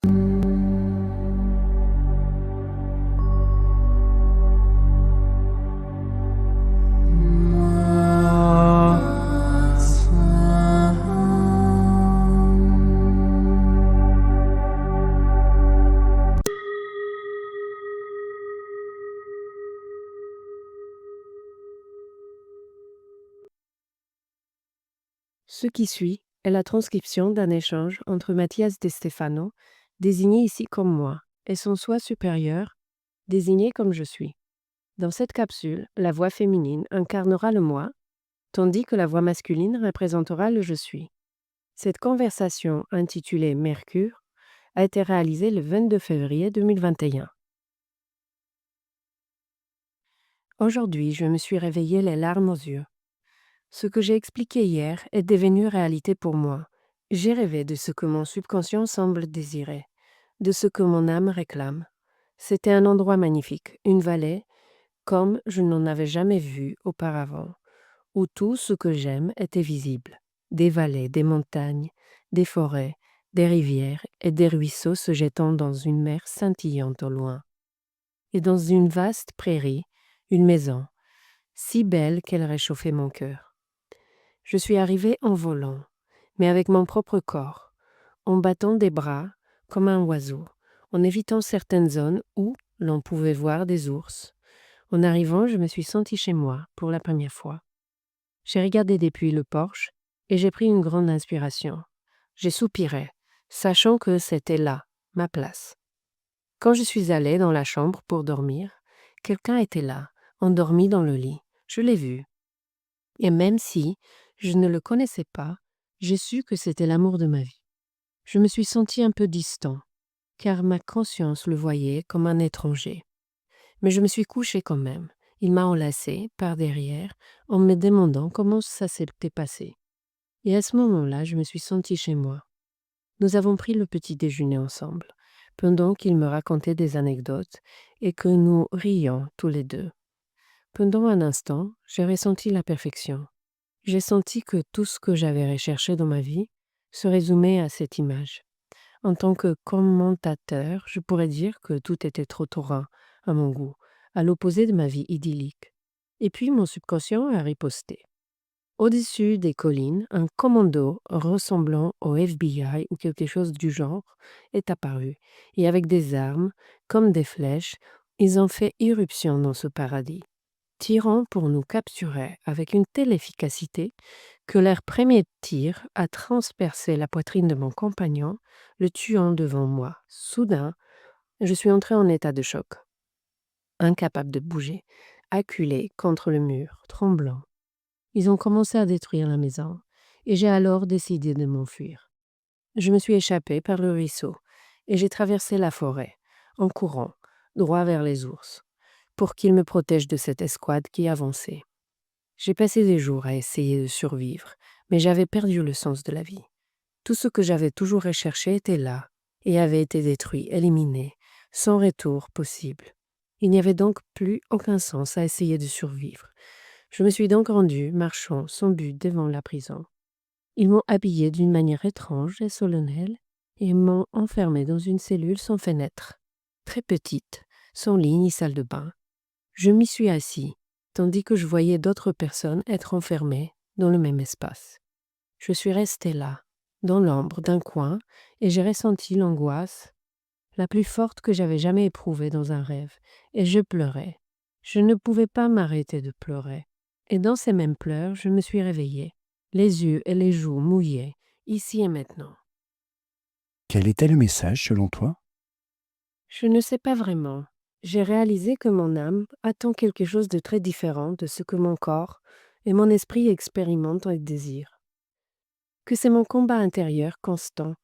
Ce qui suit est la transcription d'un échange entre Mathias de Stefano, désigné ici comme moi, et son soi supérieur, désigné comme je suis. Dans cette capsule, la voix féminine incarnera le moi, tandis que la voix masculine représentera le je suis. Cette conversation, intitulée Mercure, a été réalisée le 22 février 2021. Aujourd'hui, je me suis réveillée les larmes aux yeux. Ce que j'ai expliqué hier est devenu réalité pour moi. J'ai rêvé de ce que mon subconscient semble désirer, de ce que mon âme réclame. C'était un endroit magnifique, une vallée, comme je n'en avais jamais vu auparavant, où tout ce que j'aime était visible. Des vallées, des montagnes, des forêts, des rivières et des ruisseaux se jetant dans une mer scintillante au loin. Et dans une vaste prairie, une maison, si belle qu'elle réchauffait mon cœur. Je suis arrivée en volant, mais avec mon propre corps, en battant des bras comme un oiseau, en évitant certaines zones où l'on pouvait voir des ours. En arrivant, je me suis sentie chez moi pour la première fois. J'ai regardé depuis le porche et j'ai pris une grande inspiration. J'ai soupiré, sachant que c'était là, ma place. Quand je suis allée dans la chambre pour dormir, quelqu'un était là, endormi dans le lit. Je l'ai vu. Et même si je ne le connaissais pas, j'ai su que c'était l'amour de ma vie. Je me suis sentie un peu distant, car ma conscience le voyait comme un étranger. Mais je me suis couchée quand même. Il m'a enlacée par derrière en me demandant comment ça s'était passé. Et à ce moment-là, je me suis sentie chez moi. Nous avons pris le petit déjeuner ensemble, pendant qu'il me racontait des anecdotes et que nous rions tous les deux. Pendant un instant, j'ai ressenti la perfection. J'ai senti que tout ce que j'avais recherché dans ma vie se résumait à cette image. En tant que commentateur, je pourrais dire que tout était trop taurin à mon goût, à l'opposé de ma vie idyllique. Et puis mon subconscient a riposté. Au-dessus des collines, un commando ressemblant au FBI ou quelque chose du genre est apparu, et avec des armes, comme des flèches, ils ont fait irruption dans ce paradis, tirant pour nous capturer avec une telle efficacité que leur premier tir a transpercé la poitrine de mon compagnon, le tuant devant moi. Soudain, je suis entré en état de choc, incapable de bouger, acculé contre le mur, tremblant. Ils ont commencé à détruire la maison, et j'ai alors décidé de m'enfuir. Je me suis échappé par le ruisseau, et j'ai traversé la forêt, en courant, droit vers les ours, pour qu'ils me protègent de cette escouade qui avançait. J'ai passé des jours à essayer de survivre, mais j'avais perdu le sens de la vie. Tout ce que j'avais toujours recherché était là, et avait été détruit, éliminé, sans retour possible. Il n'y avait donc plus aucun sens à essayer de survivre. Je me suis donc rendu, marchant sans but devant la prison. Ils m'ont habillé d'une manière étrange et solennelle, et m'ont enfermé dans une cellule sans fenêtre, très petite, sans lit ni salle de bain. Je m'y suis assis, tandis que je voyais d'autres personnes être enfermées dans le même espace. Je suis resté là, dans l'ombre d'un coin, et j'ai ressenti l'angoisse la plus forte que j'avais jamais éprouvée dans un rêve, et je pleurais. Je ne pouvais pas m'arrêter de pleurer. Et dans ces mêmes pleurs, je me suis réveillée, les yeux et les joues mouillés, ici et maintenant. Quel était le message selon toi? Je ne sais pas vraiment. J'ai réalisé que mon âme attend quelque chose de très différent de ce que mon corps et mon esprit expérimentent et désirent. Que c'est mon combat intérieur constant,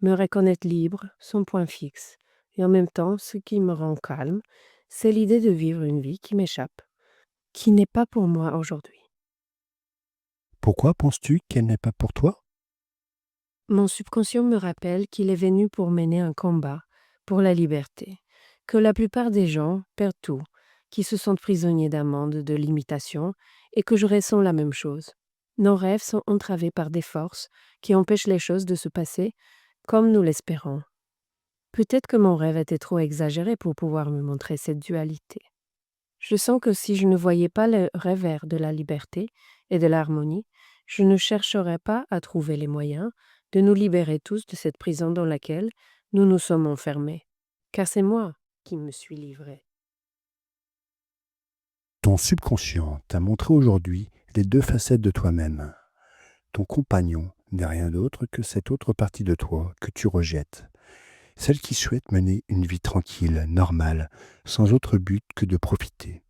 me reconnaître libre, son point fixe. Et en même temps, ce qui me rend calme, c'est l'idée de vivre une vie qui m'échappe, qui n'est pas pour moi aujourd'hui. Pourquoi penses-tu qu'elle n'est pas pour toi? Mon subconscient me rappelle qu'il est venu pour mener un combat pour la liberté, que la plupart des gens perdent tout, qui se sentent prisonniers d'un monde de limitations et que je ressens la même chose. Nos rêves sont entravés par des forces qui empêchent les choses de se passer comme nous l'espérons. Peut-être que mon rêve était trop exagéré pour pouvoir me montrer cette dualité. Je sens que si je ne voyais pas le revers de la liberté et de l'harmonie, je ne chercherais pas à trouver les moyens de nous libérer tous de cette prison dans laquelle nous nous sommes enfermés. Car c'est moi qui me suis livré. Ton subconscient t'a montré aujourd'hui les deux facettes de toi-même. Ton compagnon n'est rien d'autre que cette autre partie de toi que tu rejettes. Celle qui souhaite mener une vie tranquille, normale, sans autre but que de profiter.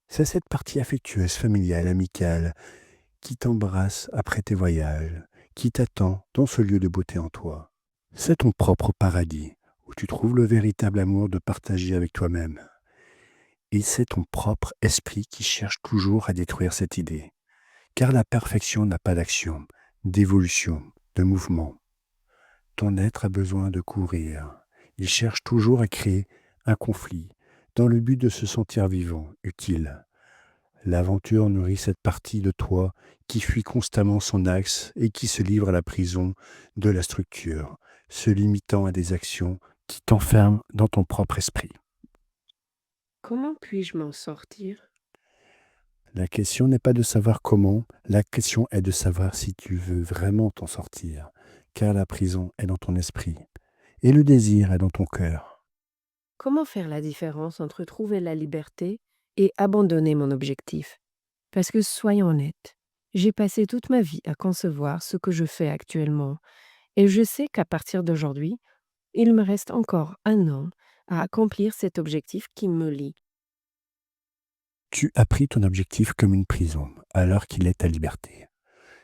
C'est cette partie affectueuse, familiale, amicale, qui t'embrasse après tes voyages, qui t'attend dans ce lieu de beauté en toi. C'est ton propre paradis, où tu trouves le véritable amour de partager avec toi-même. Et c'est ton propre esprit qui cherche toujours à détruire cette idée. Car la perfection n'a pas d'action, d'évolution, de mouvement. Ton être a besoin de courir. Il cherche toujours à créer un conflit, dans le but de se sentir vivant, utile. L'aventure nourrit cette partie de toi qui fuit constamment son axe et qui se livre à la prison de la structure, se limitant à des actions qui t'enferment dans ton propre esprit. Comment puis-je m'en sortir? La question n'est pas de savoir comment, la question est de savoir si tu veux vraiment t'en sortir, car la prison est dans ton esprit et le désir est dans ton cœur. Comment faire la différence entre trouver la liberté et abandonner mon objectif? Parce que soyons honnêtes, j'ai passé toute ma vie à concevoir ce que je fais actuellement, et je sais qu'à partir d'aujourd'hui, il me reste encore un an à accomplir cet objectif qui me lie. Tu as pris ton objectif comme une prison, alors qu'il est ta liberté.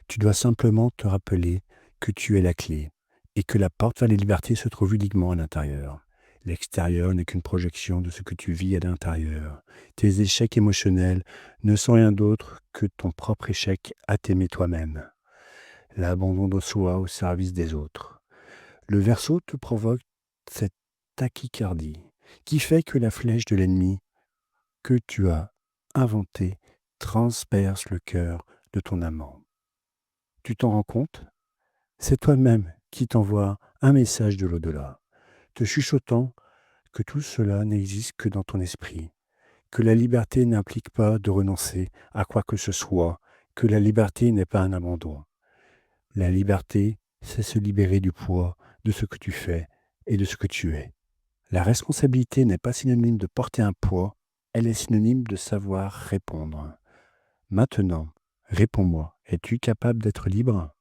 Tu dois simplement te rappeler que tu es la clé et que la porte vers les libertés se trouve uniquement à l'intérieur. L'extérieur n'est qu'une projection de ce que tu vis à l'intérieur. Tes échecs émotionnels ne sont rien d'autre que ton propre échec à t'aimer toi-même. L'abandon de soi au service des autres. Le verso te provoque cette tachycardie qui fait que la flèche de l'ennemi que tu as inventée transperce le cœur de ton amant. Tu t'en rends compte? C'est toi-même qui t'envoie un message de l'au-delà, te chuchotant que tout cela n'existe que dans ton esprit, que la liberté n'implique pas de renoncer à quoi que ce soit, que la liberté n'est pas un abandon. La liberté, c'est se libérer du poids de ce que tu fais et de ce que tu es. La responsabilité n'est pas synonyme de porter un poids, elle est synonyme de savoir répondre. Maintenant, réponds-moi, es-tu capable d'être libre?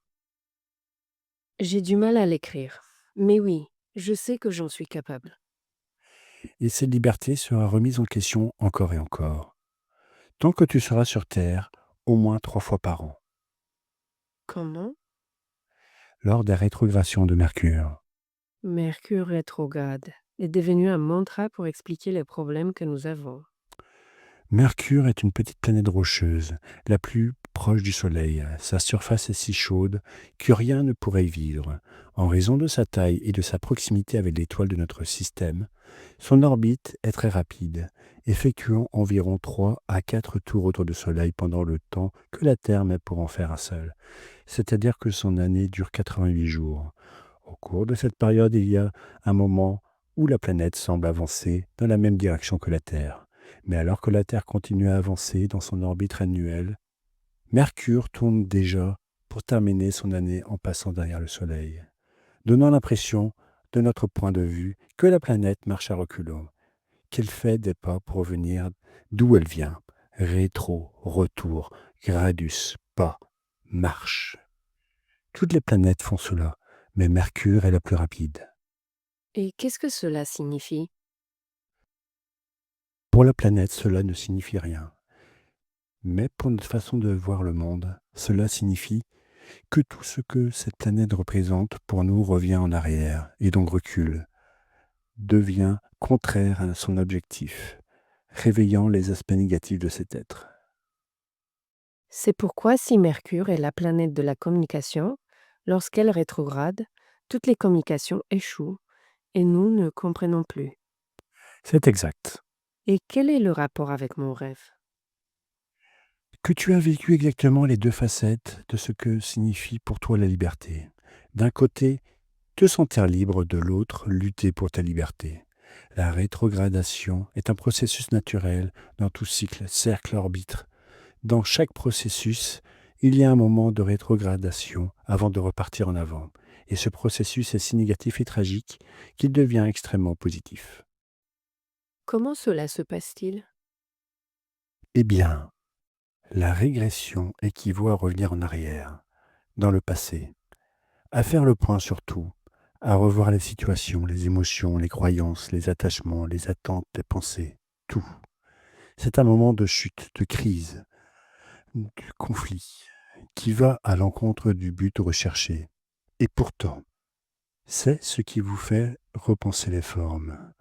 J'ai du mal à l'écrire, mais oui, je sais que j'en suis capable. Et cette liberté sera remise en question encore et encore, tant que tu seras sur Terre, au moins 3 fois par an, Comment? lors des rétrogrations de Mercure. Mercure rétrograde est devenu un mantra pour expliquer les problèmes que nous avons. Mercure est une petite planète rocheuse, la plus proche du Soleil. Sa surface est si chaude que rien ne pourrait y vivre. En raison de sa taille et de sa proximité avec l'étoile de notre système, son orbite est très rapide, effectuant environ 3 à 4 tours autour du Soleil pendant le temps que la Terre met pour en faire un seul. C'est-à-dire que son année dure 88 jours. Au cours de cette période, il y a un moment où la planète semble avancer dans la même direction que la Terre. Mais alors que la Terre continue à avancer dans son orbite annuelle, Mercure tourne déjà pour terminer son année en passant derrière le Soleil, donnant l'impression, de notre point de vue, que la planète marche à reculons, qu'elle fait des pas pour revenir d'où elle vient. Rétro, retour, gradus, pas, marche. Toutes les planètes font cela, mais Mercure est la plus rapide. Et qu'est-ce que cela signifie? Pour la planète, cela ne signifie rien. Mais pour notre façon de voir le monde, cela signifie que tout ce que cette planète représente pour nous revient en arrière et donc recule, devient contraire à son objectif, réveillant les aspects négatifs de cet être. C'est pourquoi si Mercure est la planète de la communication, lorsqu'elle rétrograde, toutes les communications échouent et nous ne comprenons plus. C'est exact. Et quel est le rapport avec mon rêve? Que tu as vécu exactement les deux facettes de ce que signifie pour toi la liberté. D'un côté, Te sentir libre de l'autre, lutter pour ta liberté. La rétrogradation est un processus naturel dans tout cycle, cercle, orbite. Dans chaque processus, il y a un moment de rétrogradation avant de repartir en avant. Et ce processus est si négatif et tragique qu'il devient extrêmement positif. Comment cela se passe-t-il? Eh bien, la régression équivaut à revenir en arrière, dans le passé, à faire le point sur tout, à revoir les situations, les émotions, les croyances, les attachements, les attentes, les pensées, tout. C'est un moment de chute, de crise, du conflit, qui va à l'encontre du but recherché. Et pourtant, c'est ce qui vous fait repenser les formes.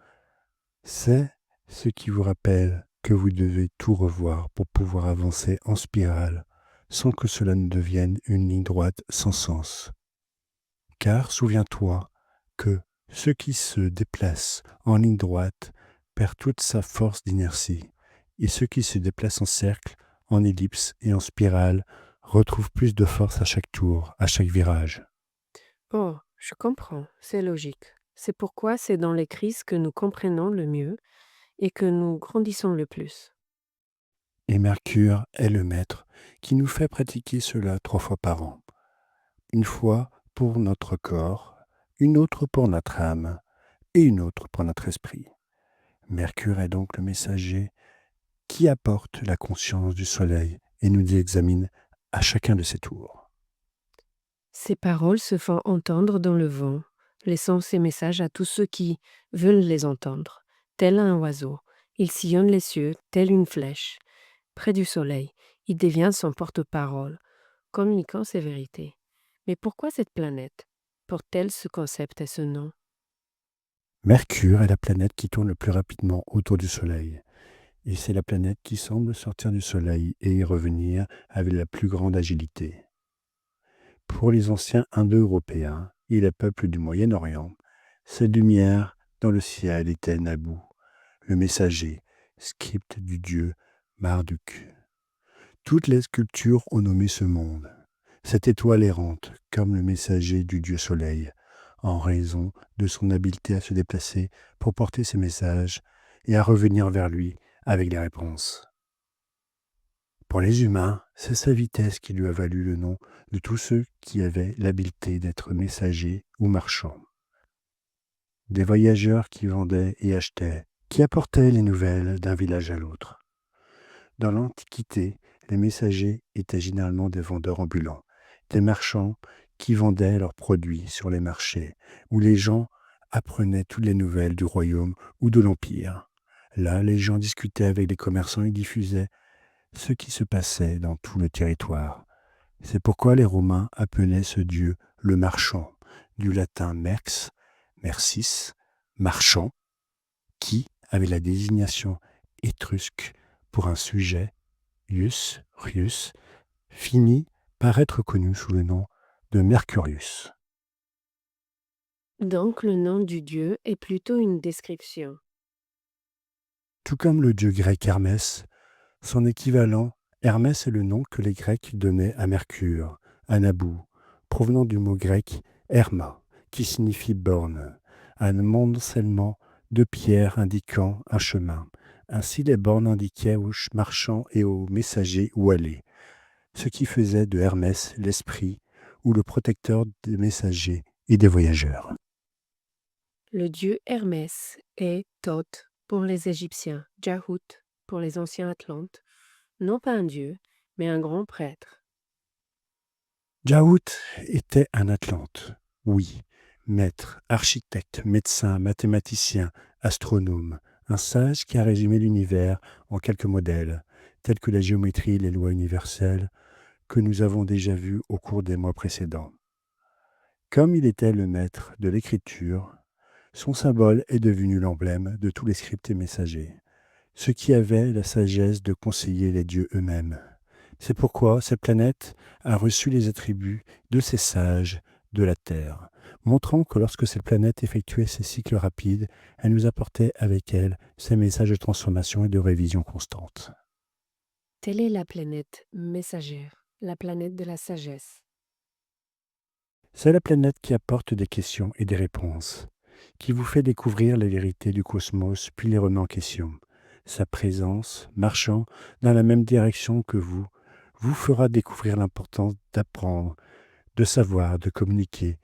C'est ce qui vous rappelle que vous devez tout revoir pour pouvoir avancer en spirale, sans que cela ne devienne une ligne droite sans sens. Car souviens-toi que ce qui se déplace en ligne droite perd toute sa force d'inertie, et ce qui se déplace en cercle, en ellipse et en spirale retrouve plus de force à chaque tour, à chaque virage. Oh, je comprends, c'est logique. C'est pourquoi c'est dans les crises que nous comprenons le mieux et que nous grandissons le plus. Et Mercure est le maître qui nous fait pratiquer cela 3 fois par an. Une fois pour notre corps, une autre pour notre âme et une autre pour notre esprit. Mercure est donc le messager qui apporte la conscience du soleil et nous examine à chacun de ses tours. Ces paroles se font entendre dans le vent, laissant ces messages à tous ceux qui veulent les entendre. Tel un oiseau, il sillonne les cieux, tel une flèche. Près du soleil, il devient son porte-parole, communiquant ses vérités. Mais pourquoi cette planète porte-t-elle ce concept et ce nom? Mercure est la planète qui tourne le plus rapidement autour du soleil. Et c'est la planète qui semble sortir du soleil et y revenir avec la plus grande agilité. Pour les anciens Indo-Européens et les peuples du Moyen-Orient, cette lumière dans le ciel était Naboo, le messager, script du dieu Marduk. Toutes les sculptures ont nommé ce monde, cette étoile errante, comme le messager du dieu soleil, en raison de son habileté à se déplacer pour porter ses messages et à revenir vers lui avec les réponses. Pour les humains, c'est sa vitesse qui lui a valu le nom de tous ceux qui avaient l'habileté d'être messagers ou marchands. Des voyageurs qui vendaient et achetaient, qui apportaient les nouvelles d'un village à l'autre. Dans l'Antiquité, les messagers étaient généralement des vendeurs ambulants, des marchands qui vendaient leurs produits sur les marchés, où les gens apprenaient toutes les nouvelles du royaume ou de l'empire. Là, les gens discutaient avec les commerçants et diffusaient ce qui se passait dans tout le territoire. C'est pourquoi les Romains appelaient ce dieu le marchand, du latin merx, mercis, marchand, qui avait la désignation étrusque pour un sujet, ius, rius, finit par être connu sous le nom de Mercurius. Donc le nom du dieu est plutôt une description. Tout comme le dieu grec Hermès, son équivalent, Hermès est le nom que les Grecs donnaient à Mercure, à Naboo, provenant du mot grec herma, qui signifie borne, un amoncellement de pierres indiquant un chemin. Ainsi les bornes indiquaient aux marchands et aux messagers où aller, ce qui faisait de Hermès l'esprit ou le protecteur des messagers et des voyageurs. Le dieu Hermès est Thoth pour les Égyptiens, Jahut pour les anciens Atlantes, non pas un dieu, mais un grand prêtre. Djaout était un Atlante, oui, maître, architecte, médecin, mathématicien, astronome, un sage qui a résumé l'univers en quelques modèles, tels que la géométrie et les lois universelles, que nous avons déjà vus au cours des mois précédents. Comme il était le maître de l'écriture, son symbole est devenu l'emblème de tous les scripts et messagers, ceux qui avaient la sagesse de conseiller les dieux eux-mêmes. C'est pourquoi cette planète a reçu les attributs de ces sages de la Terre, montrant que lorsque cette planète effectuait ses cycles rapides, elle nous apportait avec elle ses messages de transformation et de révision constante. Telle est la planète messagère, la planète de la sagesse. C'est la planète qui apporte des questions et des réponses, qui vous fait découvrir les vérités du cosmos puis les remet en question. Sa présence, marchant dans la même direction que vous fera découvrir l'importance d'apprendre, de savoir, de communiquer,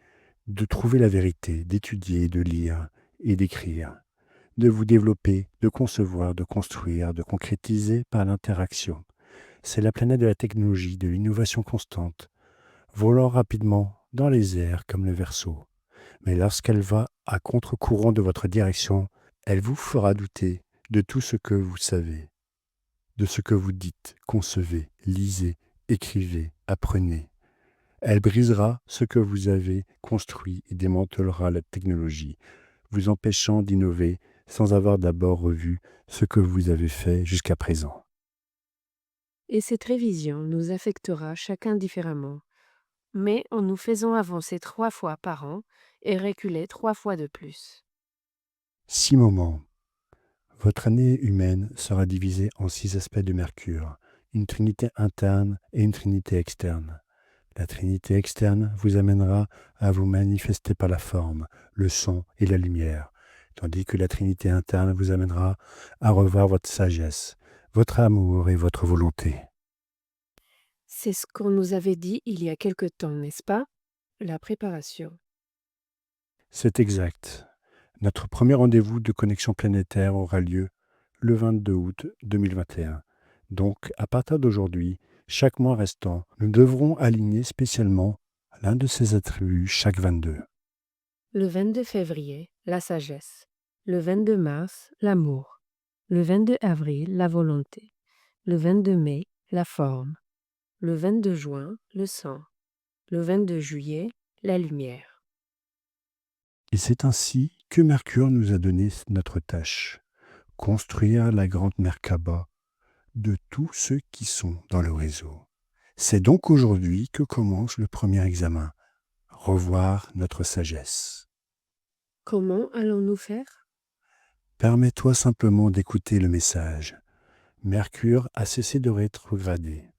de trouver la vérité, d'étudier, de lire et d'écrire, de vous développer, de concevoir, de construire, de concrétiser par l'interaction. C'est la planète de la technologie, de l'innovation constante, volant rapidement dans les airs comme le Verseau. Mais lorsqu'elle va à contre-courant de votre direction, elle vous fera douter de tout ce que vous savez, de ce que vous dites, concevez, lisez, écrivez, apprenez. Elle brisera ce que vous avez construit et démantelera la technologie, vous empêchant d'innover sans avoir d'abord revu ce que vous avez fait jusqu'à présent. Et cette révision nous affectera chacun différemment, mais en nous faisant avancer 3 fois par an et reculer 3 fois de plus. 6 moments. Votre année humaine sera divisée en 6 aspects de Mercure, une trinité interne et une trinité externe. La trinité externe vous amènera à vous manifester par la forme, le son et la lumière, tandis que la trinité interne vous amènera à revoir votre sagesse, votre amour et votre volonté. C'est ce qu'on nous avait dit il y a quelque temps, n'est-ce pas? La préparation. C'est exact. Notre premier rendez-vous de connexion planétaire aura lieu le 22 août 2021. Donc, à partir d'aujourd'hui, chaque mois restant, nous devrons aligner spécialement l'un de ces attributs chaque 22. Le 22 février, la sagesse. Le 22 mars, l'amour. Le 22 avril, la volonté. Le 22 mai, la forme. Le 22 juin, le sang. Le 22 juillet, la lumière. Et c'est ainsi que Mercure nous a donné notre tâche, construire la grande Merkaba de tous ceux qui sont dans le réseau. C'est donc aujourd'hui que commence le premier examen, revoir notre sagesse. Comment allons-nous faire? Permets-toi simplement d'écouter le message. Mercure a cessé de rétrograder,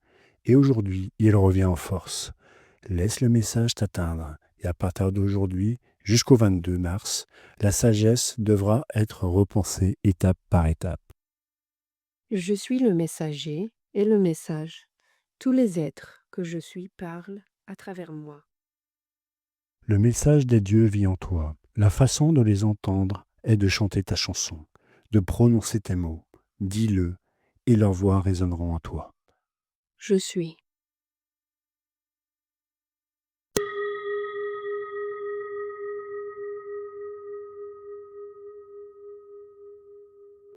et aujourd'hui il revient en force. Laisse le message t'atteindre, et à partir d'aujourd'hui, jusqu'au 22 mars, la sagesse devra être repensée étape par étape. Je suis le messager et le message. Tous les êtres que je suis parlent à travers moi. Le message des dieux vit en toi. La façon de les entendre est de chanter ta chanson, de prononcer tes mots. Dis-le, et leurs voix résonneront en toi. Je suis.